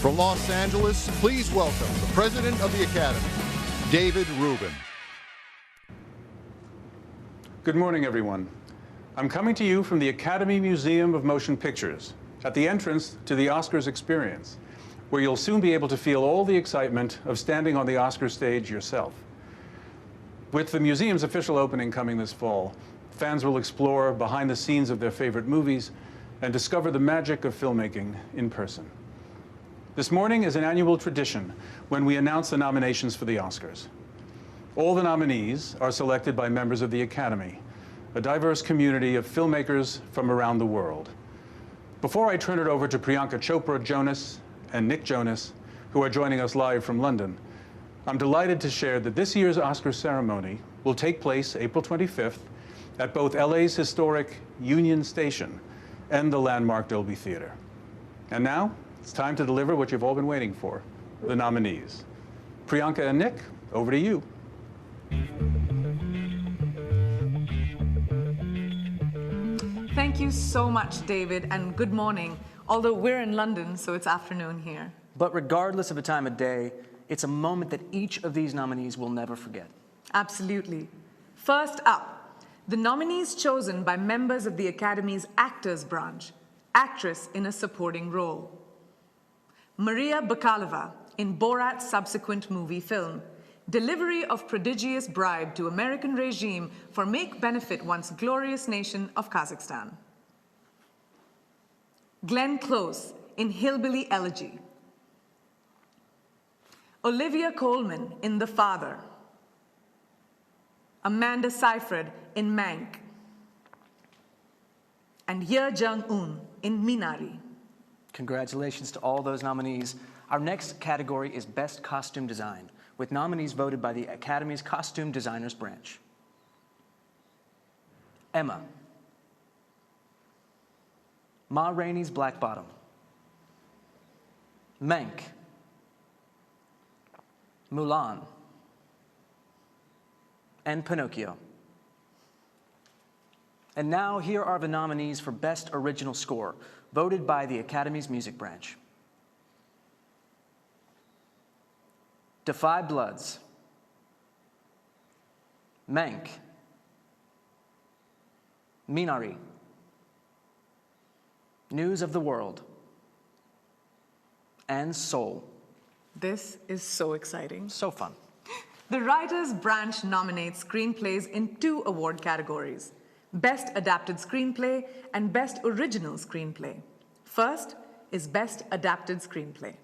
From Los Angeles, please welcome the President of the Academy, David Rubin. Good morning, everyone. I'm coming to you from the Academy Museum of Motion Pictures, at the entrance to the Oscars experience, where you'll soon be able to feel all the excitement of standing on the Oscar stage yourself. With the museum's official opening coming this fall, fans will explore behind the scenes of their favorite movies and discover the magic of filmmaking in person. This morning is an annual tradition when we announce the nominations for the Oscars. All the nominees are selected by members of the Academy, a diverse community of filmmakers from around the world. Before I turn it over to Priyanka Chopra Jonas and Nick Jonas, who are joining us live from London, I'm delighted to share that this year's Oscar ceremony will take place April 25th at both LA's historic Union Station and the landmark Dolby Theater. And now, it's time to deliver what you've all been waiting for, the nominees. Priyanka and Nick, over to you. Thank you so much, David, and good morning. Although we're in London, so it's afternoon here. But regardless of the time of day, it's a moment that each of these nominees will never forget. Absolutely. First up, the nominees chosen by members of the Academy's Actors Branch, actress in a supporting role. Maria Bakalova in Borat's subsequent movie film, delivery of prodigious bribe to American regime for make benefit once glorious nation of Kazakhstan. Glenn Close in Hillbilly Elegy. Olivia Colman in The Father. Amanda Seyfried in Mank. And Ye Jung-un in Minari. Congratulations to all those nominees. Our next category is Best Costume Design, with nominees voted by the Academy's Costume Designers Branch. Emma. Ma Rainey's Black Bottom. Mank. Mulan. And Pinocchio. And now here are the nominees for Best Original Score, voted by the Academy's Music Branch. Da 5 Bloods. Mank. Minari. News of the World. And Soul. This is so exciting. So fun. The Writers' Branch nominates screenplays in 2 award categories: Best Adapted Screenplay and Best Original Screenplay. First is Best Adapted Screenplay.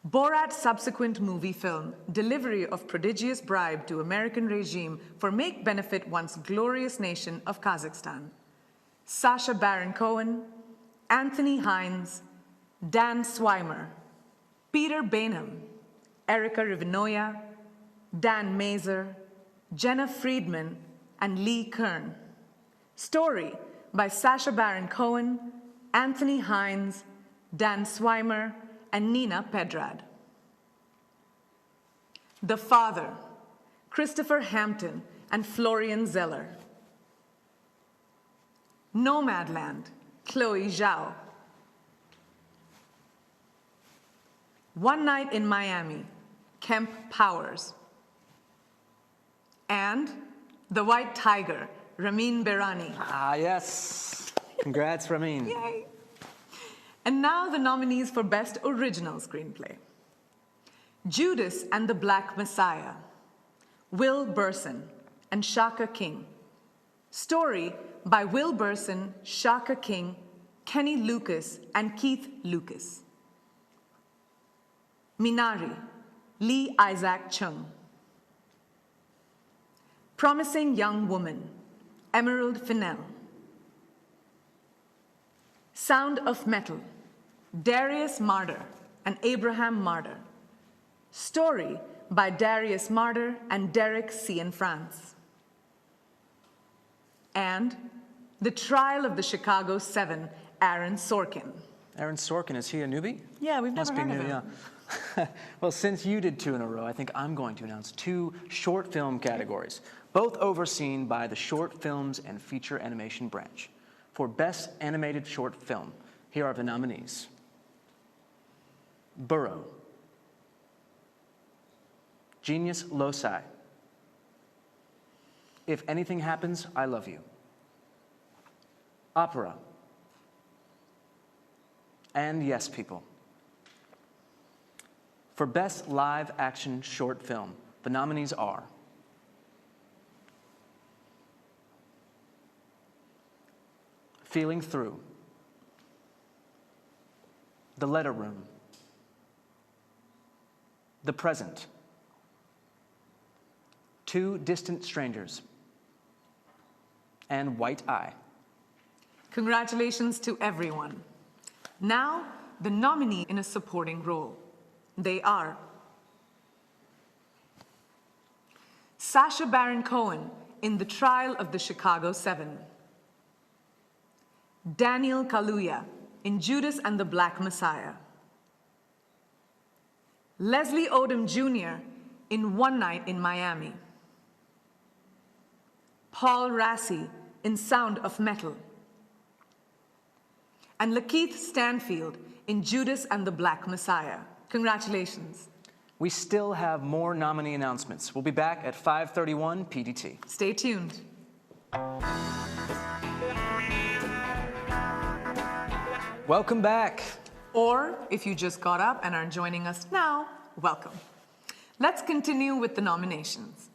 Borat's subsequent movie film, delivery of prodigious bribe to American regime for make benefit once glorious nation of Kazakhstan. Sacha Baron Cohen, Anthony Hines, Dan Swimer, Peter Bainham, Erica Rivenoya, Dan Mazer, Jenna Friedman, and Lee Kern. Story by Sacha Baron Cohen, Anthony Hines, Dan Swimer, and Nina Pedrad. The Father, Christopher Hampton and Florian Zeller. Nomadland, Chloe Zhao. One Night in Miami, Kemp Powers. And The White Tiger, Ramin Berani. Ah, yes. Congrats, Ramin. Yay. And now the nominees for Best Original Screenplay. Judas and the Black Messiah, Will Burson and Shaka King. Story by Will Burson, Shaka King, Kenny Lucas, and Keith Lucas. Minari, Lee Isaac Chung. Promising Young Woman, Emerald Fennell. Sound of Metal, Darius Marder and Abraham Marder. Story by Darius Marder and Derek Cianfrance. And The Trial of the Chicago 7, Aaron Sorkin. Aaron Sorkin, is he a newbie? Yeah, we've never Must be heard new, of him. yeah. Well, since you did 2 in a row, I think I'm going to announce 2 short film categories, both overseen by the Short Films and Feature Animation Branch. For Best Animated Short Film, here are the nominees. Burrow. Genius loci. If anything happens, I love you. Opera. And yes, people. For Best Live Action Short Film, the nominees are Feeling Through, The Letter Room, The Present, Two Distant Strangers, and White Eye. Congratulations to everyone. Now, the nominee in a supporting role. They are Sacha Baron Cohen in The Trial of the Chicago 7, Daniel Kaluuya in Judas and the Black Messiah, Leslie Odom Jr. in One Night in Miami, Paul Rassi in Sound of Metal, and Lakeith Stanfield in Judas and the Black Messiah. Congratulations. We still have more nominee announcements. We'll be back at 5:31 PDT. Stay tuned. Welcome back. Or, if you just got up and are joining us now, welcome. Let's continue with the nominations.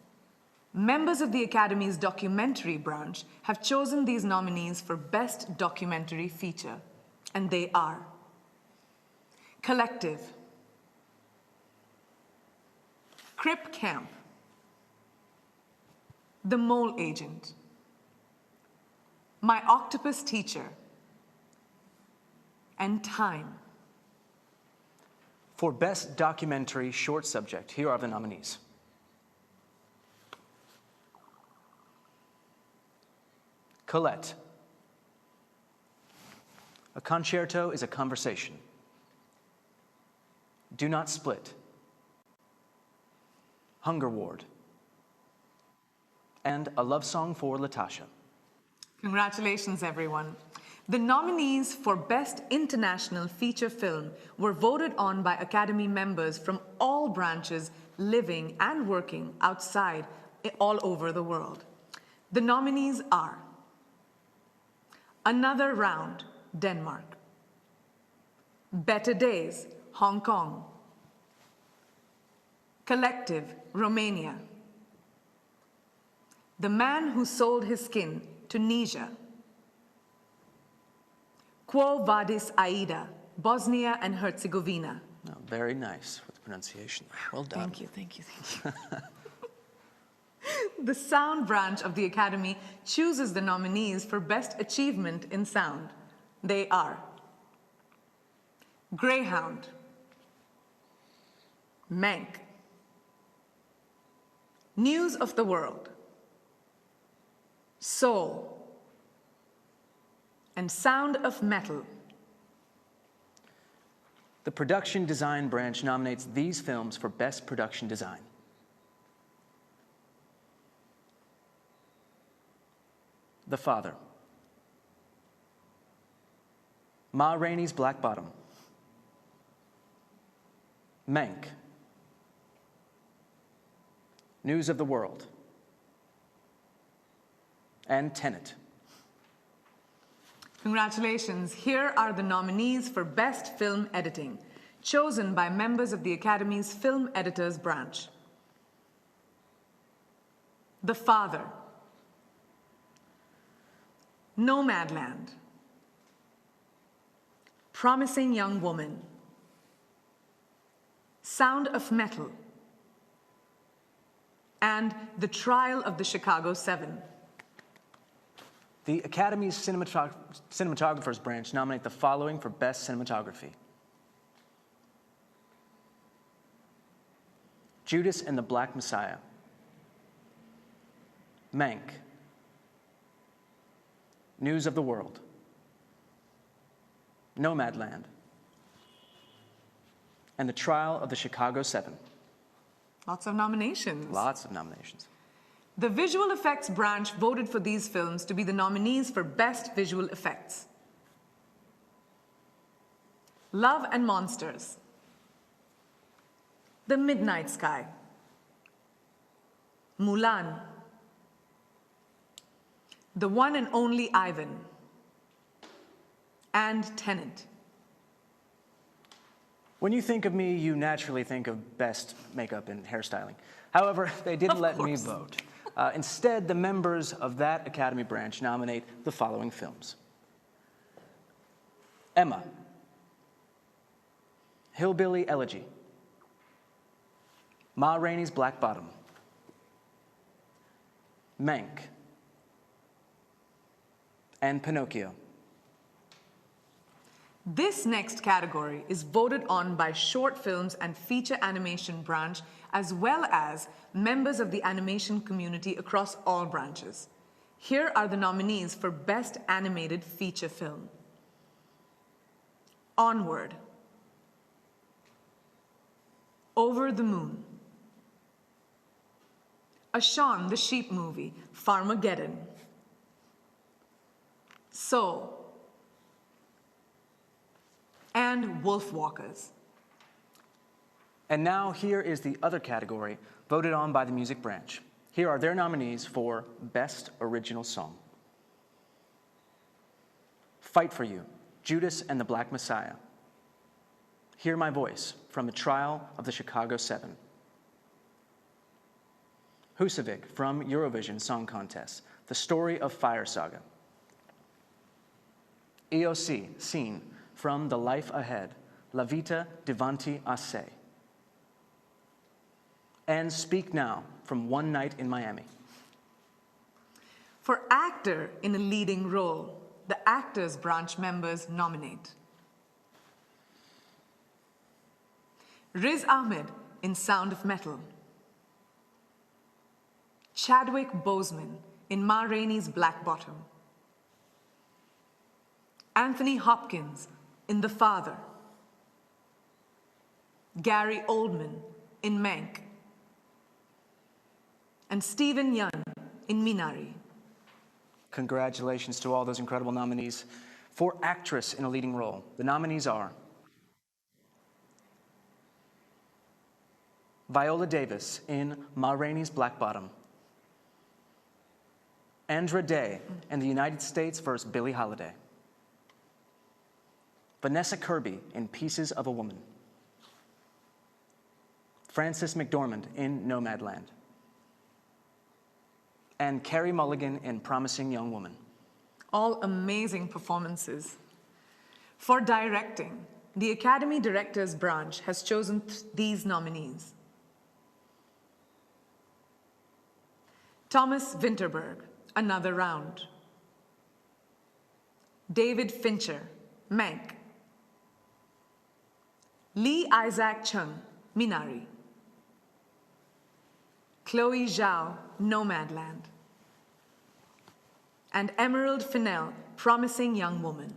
Members of the Academy's documentary branch have chosen these nominees for Best Documentary Feature, and they are Collective, Crip Camp, The Mole Agent, My Octopus Teacher, and Time. For Best Documentary Short Subject, here are the nominees. Colette. A concerto is a conversation. Do Not Split. Hunger Ward. And A Love Song for Latasha. Congratulations, everyone. The nominees for Best International Feature Film were voted on by Academy members from all branches living and working outside all over the world. The nominees are Another Round, Denmark, Better Days, Hong Kong, Collective, Romania, The Man Who Sold His Skin, Tunisia, Quo Vadis Aida, Bosnia and Herzegovina. Oh, very nice with the pronunciation. Well done. Thank you, thank you, thank you. The Sound branch of the Academy chooses the nominees for Best Achievement in Sound. They are Greyhound, Mank, News of the World, Soul, and Sound of Metal. The Production Design branch nominates these films for Best Production Design. The Father, Ma Rainey's Black Bottom, Mank, News of the World, and Tenet. Congratulations. Here are the nominees for Best Film Editing, chosen by members of the Academy's Film Editors branch. The Father, Nomadland, Promising Young Woman, Sound of Metal, and The Trial of the Chicago 7. The Academy's Cinematographers branch nominate the following for Best Cinematography: Judas and the Black Messiah, Mank, News of the World, Nomadland, and The Trial of the Chicago 7. Lots of nominations. Lots of nominations. The Visual Effects branch voted for these films to be the nominees for Best Visual Effects. Love and Monsters, The Midnight Sky, Mulan, The One and Only Ivan, and Tenet. When you think of me, you naturally think of best makeup and hairstyling. However, they didn't let me vote. Instead, the members of that Academy branch nominate the following films: Emma, Hillbilly Elegy, Ma Rainey's Black Bottom, Mank, and Pinocchio. This next category is voted on by short films and feature animation branch, as well as members of the animation community across all branches. Here are the nominees for Best Animated Feature Film: Onward, Over the Moon, A Shaun the Sheep Movie, Farmageddon, Soul, and Wolfwalkers. And now here is the other category voted on by the music branch. Here are their nominees for Best Original Song: Fight for You, Judas and the Black Messiah; Hear My Voice, from The Trial of the Chicago 7; Husavik, from Eurovision Song Contest, The Story of Fire Saga; EOC, Scene, from The Life Ahead, La Vita Davanti a Se; and Speak Now, from One Night in Miami. For actor in a leading role, the actors branch members nominate Riz Ahmed in Sound of Metal, Chadwick Boseman in Ma Rainey's Black Bottom, Anthony Hopkins in The Father, Gary Oldman in Mank, and Stephen Yeun in Minari. Congratulations to all those incredible nominees. For actress in a leading role, the nominees are Viola Davis in Ma Rainey's Black Bottom, Andra Day in The United States vs. Billie Holiday, Vanessa Kirby in Pieces of a Woman, Frances McDormand in Nomadland, and Carey Mulligan in Promising Young Woman. All amazing performances. For directing, the Academy Directors Branch has chosen these nominees: Thomas Vinterberg, Another Round; David Fincher, Mank; Lee Isaac Chung, Minari; Chloe Zhao, Nomadland; and Emerald Fennell, Promising Young Woman.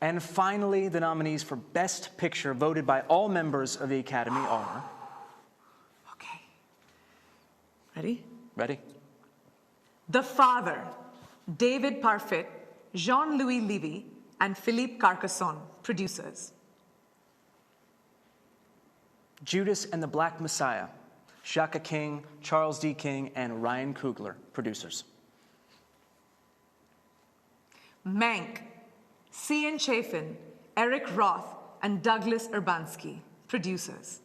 And finally, the nominees for Best Picture voted by all members of the Academy are... Okay. Ready? Ready? The Father, David Parfit, Jean-Louis Levy, and Philippe Carcassonne, producers. Judas and the Black Messiah, Shaka King, Charles D. King, and Ryan Coogler, producers. Mank, Cian Chafin, Eric Roth, and Douglas Urbanski, producers.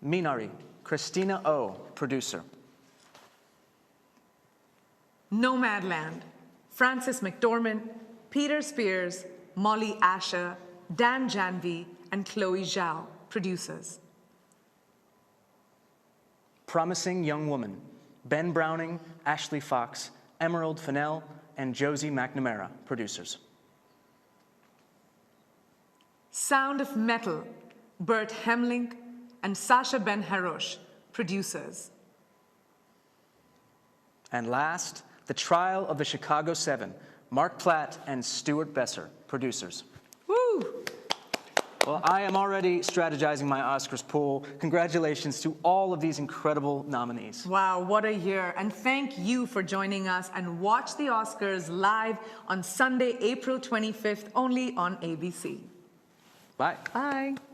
Minari, Christina Oh, producer. Nomadland, Frances McDormand, Peter Spears, Molly Asher, Dan Janvey, and Chloe Zhao, producers. Promising Young Woman, Ben Browning, Ashley Fox, Emerald Fennell, and Josie McNamara, producers. Sound of Metal, Bert Hemling, and Sasha Ben Harosh, producers. And last, The Trial of the Chicago 7, Mark Platt and Stuart Besser, producers. Woo! Well, I am already strategizing my Oscars pool. Congratulations to all of these incredible nominees. Wow, what a year. And thank you for joining us, and watch the Oscars live on Sunday, April 25th, only on ABC. Bye. Bye.